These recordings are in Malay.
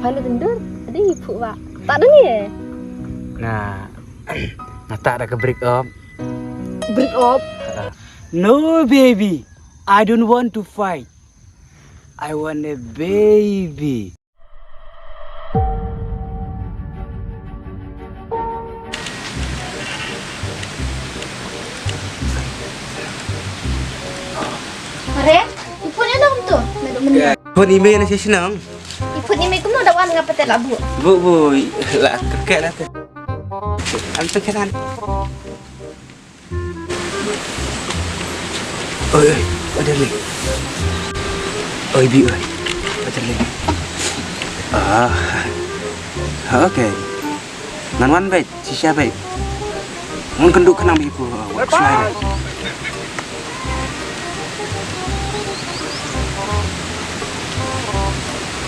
Kalau tendur, ada ibu pak. Tak ada nih ya? Nah, tak ada ke break up. Break up. No baby, I don't want to fight. I want a baby. Mare, ibu ni dong tu. Medok menang. Pun email nasi senang. Ibu ni mekum no dawan ngapa tak labu. Bu, lah kerket lah tu. Antuk kan. Oi, ada ni. Oi bi oi. Ada ni. Okay. Ngan baik, sisa baik. Mun kenduk kenang ibu. Selai.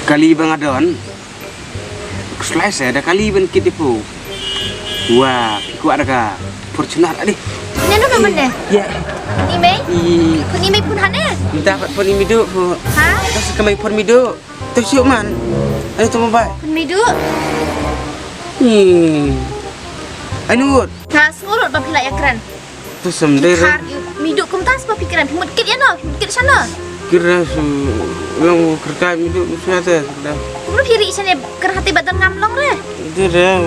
Kali bang adon. Selai saya ada kali ben kitipu. Wah, ku ada ka. Fortunar adi. Ni no naman deh. Ya. Email? Pun email pun hane. Minta pun imidu pu. Ha? Terus kami pun midu. Terus yuk man. Ada tu mobile. Pun midu. Anu. Nah, semurut ba pila ya keren. Tu semder. Har midu kum tas ba pikiran pimut kit ya no, kit sana. Kira su yang kerja midu sudah ada. Kumno piri isane ker hati badan ngamlong re. Itu dah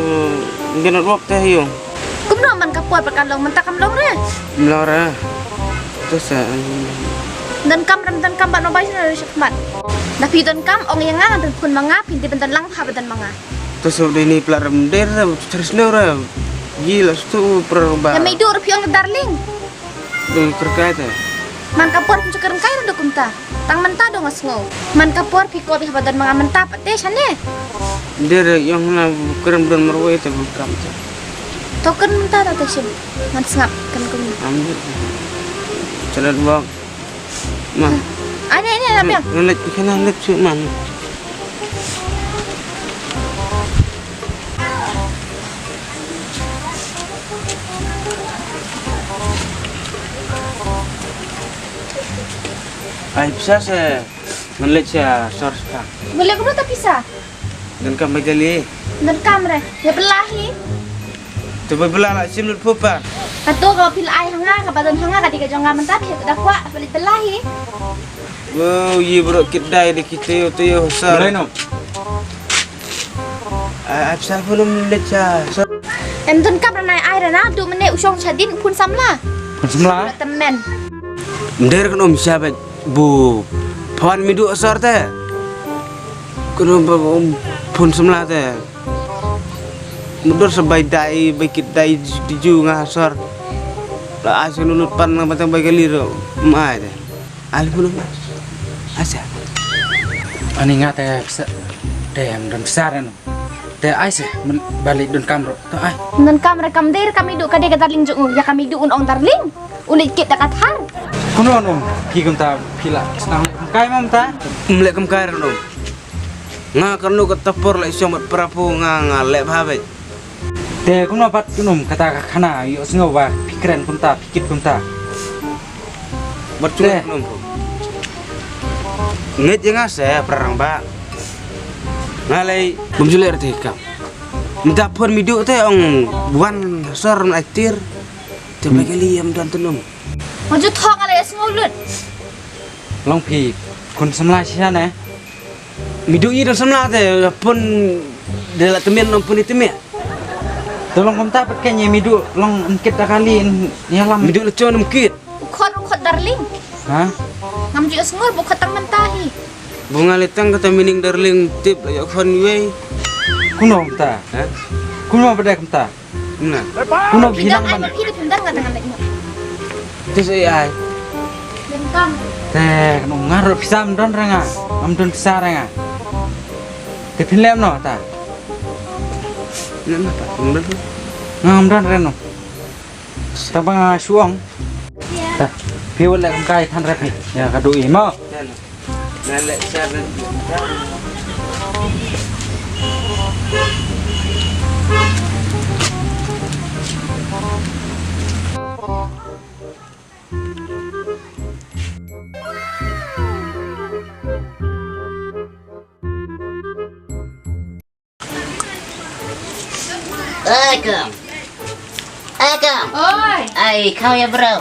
mungkin nak buat teh yung. Kumno man kapor perkalong mentak kamlong re. Melara. Terus Dan kam ba no bai sana syakmat. Tapi dan kam ong yang ngang dan pun manga pinti bentan lang ha bentan manga. terus udah ini pelar remder terus nora gila tu perubah. Ya midu ur piong darling. Dengan kerja Man kapor pun cakar kai ro dokumta. Tang menta dong asngo. Man kapor piko bi badan manga menta pate sane. Dia yang na keren dan merwe itu bukan. Token menta ta tesim. Man sngap kan kum. Ambil. Jalan bang. Mah. Ini apa yang? Nalet kena nalet cuman. Ay bisa saya nalet saya source ka. Boleh kuno tak bisa. Dan kami jali. Dan kamera ya belahi. Coba belah sim lut pupa. Kato kalau pil ai hanga ka badan hanga ka diga jonga menta ya dakwa pelit belahi. Wow, ye bro kedai di kita tu yo sar. Boleh no. Absal belum leca. Emton kamera nai ai rana du mene usong chadin pun samla. Semula. Temen. Mender kan om siapa bu puan midu asar teh. Kenapa om pun semula teh. Mudur sebaik dai baik dai diju ngasar. Lah asyik nulut pan batang baik liru. Mai teh. Alif belum. Asa. Ani ngata bisa dem dan besar no. Teh ai sih balik dan kamro. Tuh ai. Dan kamera kamder kami du kade kata ling jungu ya kami du on darling. Ulit kit dekat har. Kuno no. Pigum ta pila. Senang kai mam ta. Melek kemkar no. Nga kanu ketepur lek siang mat prapu nga lek babe. Teh kuno pat kuno kata kana yo singo ba pikiran pun ta pikir pun ta. Bercuak no. Nget yang asa perang ba. Ngalai bumjuler teh kam. Minta pun midu teh ong buan sor aktir. Coba kali am dan tenung. Maju thok ala ya sengolut. Long pi kun semla sia ne. Midu i dan semla teh pun dela temen nom pun itu me. Tolong kom ta pat kenya midu long engkit kali nyalam. Midu lecon mukit. Ukot darling. Ha? Ngam ju sengor bu khatang mentahi. Bunga letang kata mining darling tip ayo kon we. Kuno ta. Ha? Kuno pada kom ta. Nah. Kuno Bilang bilang ai man. pilih pintar kata ngamik mo. Terus ai. Dan kam. Teh no ngarep pisam don ranga. Am don besar ranga. Te pilem no ta. Nah apa? Bener tu. Ngam don reno. Tabang suong. Ya. Ta. Piwal lek kai than repi. Ya kadui mo. Nah lek saya Kang. Oi. Ay, kau ya bro.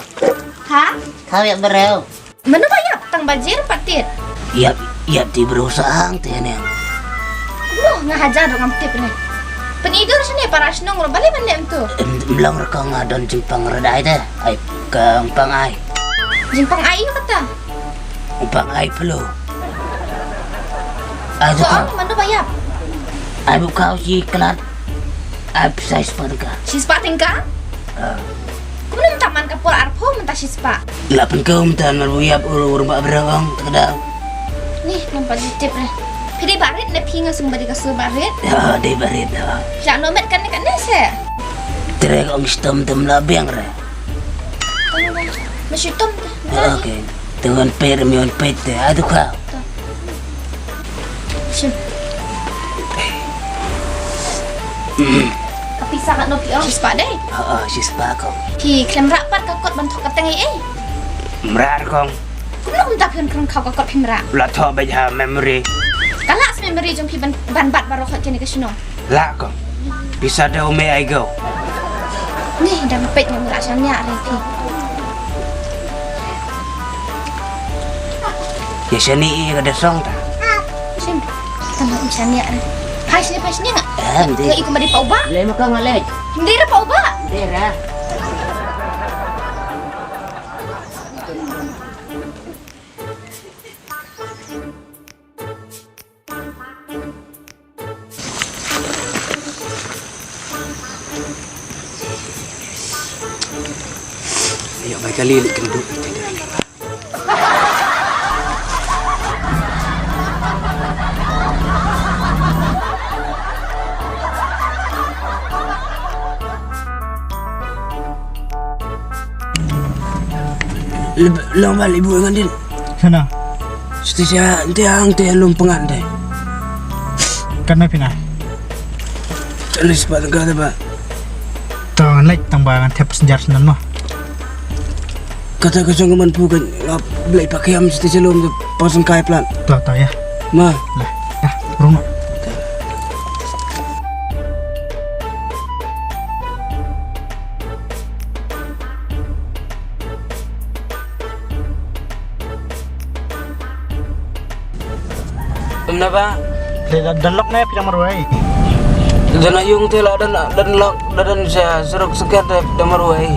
Ha? Kau ya bro. Mana bayar tang bajir patit? Yap, di bro saang teh neng. Loh, ngahajar dong tip ni. Penidur sini para senong balik mana tu? Melang rekang adon jempang redai teh. Ay, kang pangai. Jimpang ayu kata. Pangai perlu. Ay, Soal mana bayar? ay buka si kelat. Ay, saya separuh. Sispa tingkah? Kemudian taman kapur arpo mentah sispa. Lapan kau mentan merbuyap urur mbak berawang terkedal. Nih, nampak tip ni. Pilih barit ni pinga sumber di kasur barit. Ya, di barit dah. Jak nomet kan dekat ni saya. Terek ong stem labeng re. Masih tom tu. Okey. Dengan per mion pet teh. Aduh kau. Sim. Tapi sangat nopi orang sispa deh. Si sepakong. Hi, klem rapat kakot bantu kateng Merar kong. Belum minta pion kerang kau kakot pimra. Lato baja memory. Kalak sememberi jom pi ban bat baru kot kini kesino. La kong. Bisa dah may I go. Nih, dah mepet yang merasannya repi. Ya sini ada song ta. Sim. Tambah misalnya. Hai sini enggak? Nanti. Enggak ikut mari Pak Uba. Lema kong alej. Ndira Pak Uba. Dera. Ayo baik kali kenduk. Long balik ibu dengan din. Sana, Setia tiang lum pengantai. kan pina. Cari sepat kata pak. Tangan lek tambangan tep senjar senan mah. Kata kosong keman bukan ngap beli pakai am setia lum tu pasang kai plan. Tahu ya. Mah. Lah, ya, rumah. Kenapa? Dan lok nih pina marwai. Dan ayung tela dan lok dan saya seruk sekian teh damarwai.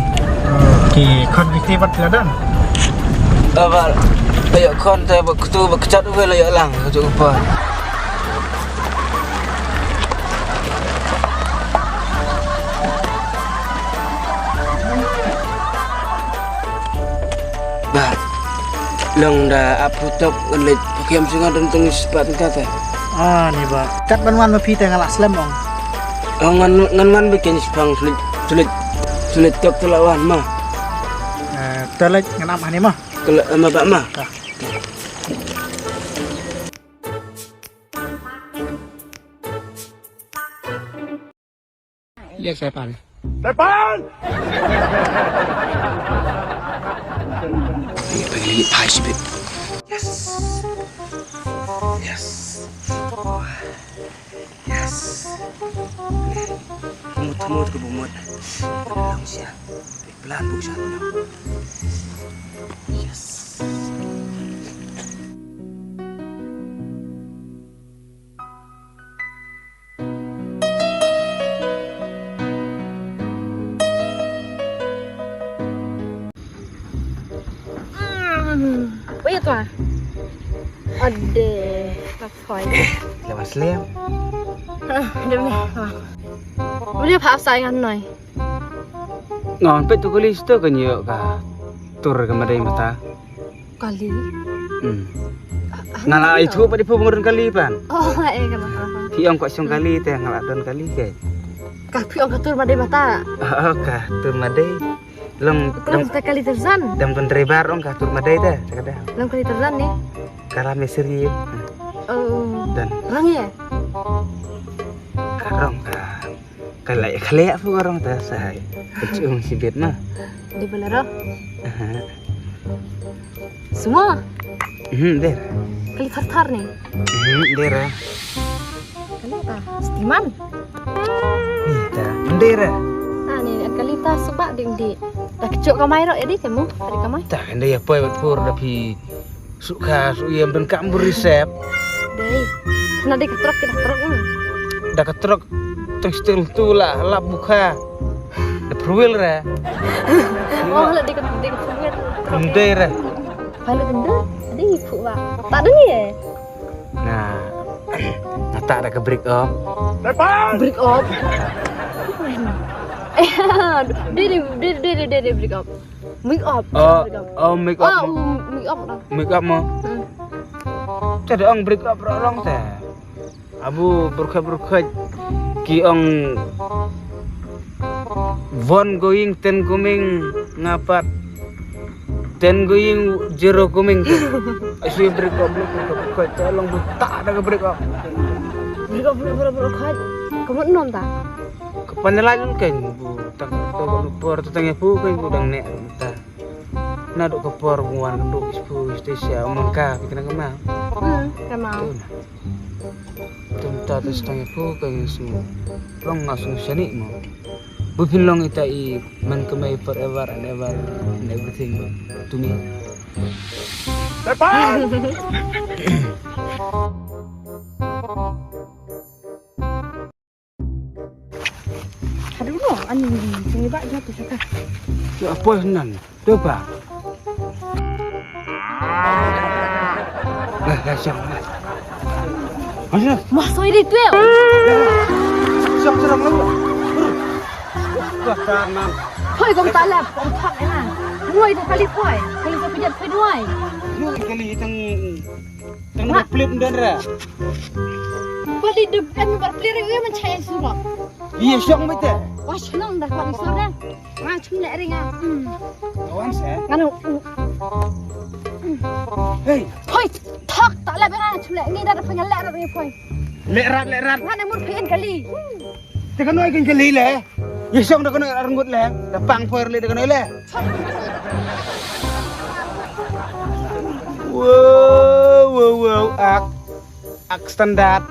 Ki kon ikti bat ladan. Apa? Ayo kon teh beketu bekecat gue lah lang kecu apa? Bah, long dah apa top ngelit pakai am singa dan tunggu sepat kata. Ah, nih ba. Kat banwan ma pita ngalak slam ong. Oh ngan bikin sepang sulit top telawan mah. Telek ngan amah nih mah. Kalau sama Pak mah. Lihat saya pan. Ini pengen pie sipit. Yes. Mut ke bumut. Lang siya. Pelan bu siya. Yes. Apa ya tuan? Ade, apa Lepas lem. Demi. Boleh pak sayangan noi. Ngon pe tu kali sto kan yo ka. Tur ke madai mata. Kali. Ngala itu pa di pungurun kali pan. Oh, kan. Tiang kok song kali teh ngala don kali ke. Kapi orang katur madai mata. Oh ka tur madai. Long Kurang kita kali terzan. dam penteri barong ka tur madai teh sakada. Dalam kali terzan nih. Kala meseri Oh, dan orang ya? karong ka. Kala pu orang teh sahai. Kecung sibit mah. Di Balaro. Semua Der. kali tar nih. Der. Kali apa? Stiman. Nih ta. dera. Ani kalita subak di. Dah kecuk kamai ro jadi temu tadi kamai. Tak kena ya poi buat pur tapi suka suyam dan kamu resep. Dei. Kena di ketrok kita trok. Dah ketrok tekstil tu lah lap buka. Dah perwil ra. Oh lah di ketrok. Dera. Kalau benda ada ibu pak. Tak ada ni Nah, tak ada ke break up. Break up. Dia break up. Make up. Make up. Make up dah. Make up mo. Jadi ang break up orang teh. Abu berkah ki ang one going 10 coming ngapat 10 going 0 coming. Asyik break up tolong bu tak ada ke break up. Break up khat. Kamu nom tak? Kepanyalan kan bu tak tahu por tetangga bu kan udang nek ta. Naduk ke por buan kenduk ispu istesia mangka pikir kemah. Kemau. Tentang tetangga bu kan semua. Long ngasung sani mo. Bu pilong itai man kemai forever and ever and everything to me. Aduh no, ani sini bak jatuh cakap. Ya apa nan? Coba. Lah siap. Masuk. Masuk ini tu. Siap serang lu. Kanan. Thôi kong tak lap, kong tak enak. Nuai tu kali poi, kali tu pijat poi nuai. Lu kali tang flip dan ra. Kali depan berpelir dia mencari surat. Iya syong bete. Wah senang dah kali surat. Ah cuma lek ring ah. Kawan saya. Kanu. Hei, Thôi tak tak lap enak cuma lek ni dah panggil lek dah poi. lerat. Mana mur pian kali. Tekan noi kan kali le. Ya syong dah kena renggut le. Dah pang poer le dah kena le. Wow, ak standar.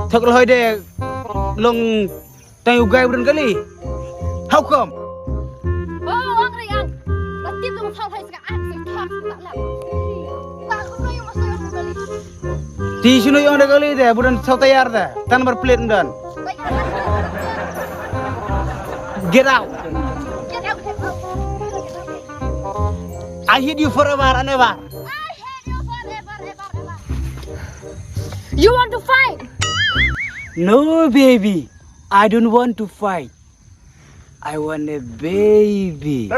Thật là hơi đề lông tay gai bên cái gì how come di sini yang ada kali deh bukan sao tayar deh tan berplate dan get out I hate you forever and ever. You want to fight? No baby, I don't want to fight. I want a baby.